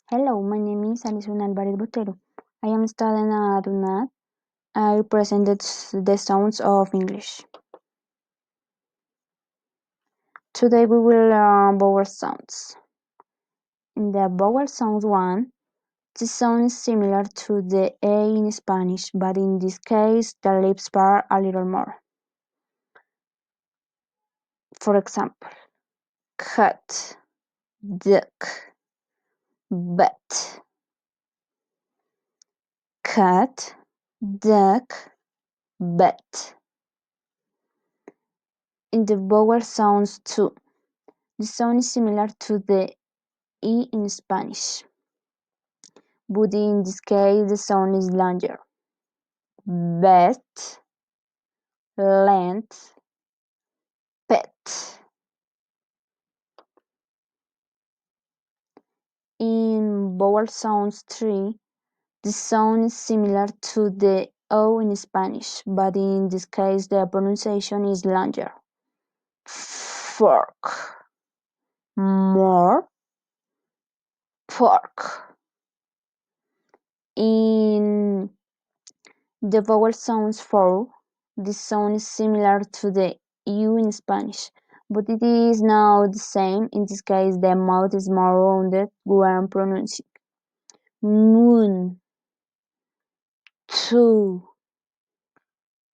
Hello, my name is Alvarez. I am studying at UNAD. I presented the sounds of English. Today we will learn vowel sounds. In the vowel sounds 1, the sound is similar to the A in Spanish, but in this case the lips part a little more. For example, cat, duck, bat. Cat, duck, bat. In the vowel sounds 2, the sound is similar to the E in Spanish, but in this case the sound is longer. Bet, length, pet. In vowel sounds 3, the sound is similar to the O in Spanish, but in this case the pronunciation is longer. Fork, more, pork. In the vowel sounds 4, the sound is similar to the U in Spanish, but it is not the same. In this case, the mouth is more rounded when pronouncing. Moon, two,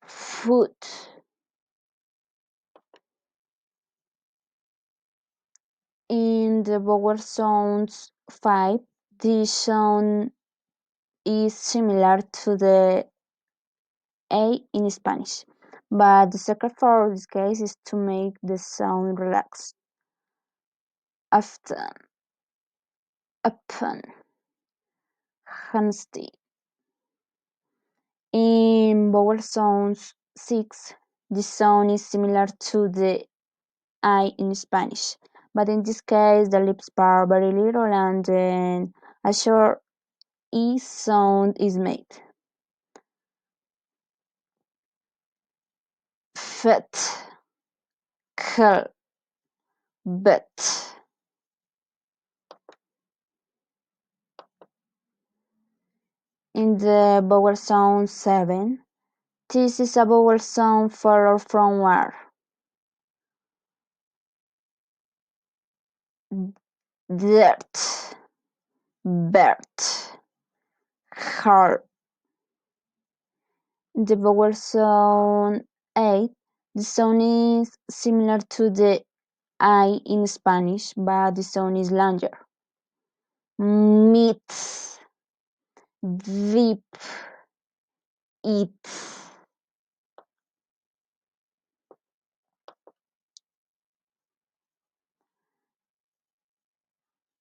foot. In the vowel sounds 5, the sound is similar to the A in Spanish, but the secret for this case is to make the sound relaxed. Often, upon, honesty. In vowel sounds 6, the sound is similar to the I in Spanish, but in this case the lips part very little and then a short E sound is made. Fet, call, bet. In the vowel sound 7, this is a vowel sound for or from where. Dirt, bird, heart. In the vowel sound 8, the sound is similar to the I in Spanish, but the sound is longer. Meat, dip, eat.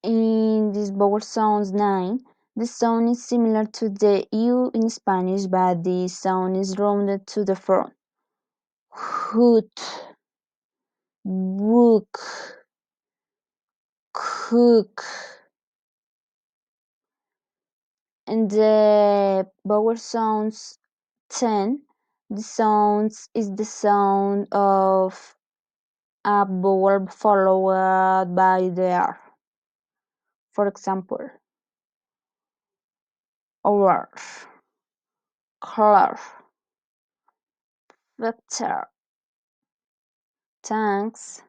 In this vowel sounds 9, the sound is similar to the U in Spanish, but the sound is rounded to the front. Hoot, book, cook. In the vowel sounds 10, the sound is the sound of a vowel followed by the R. For example, over, color, vector. Thanks.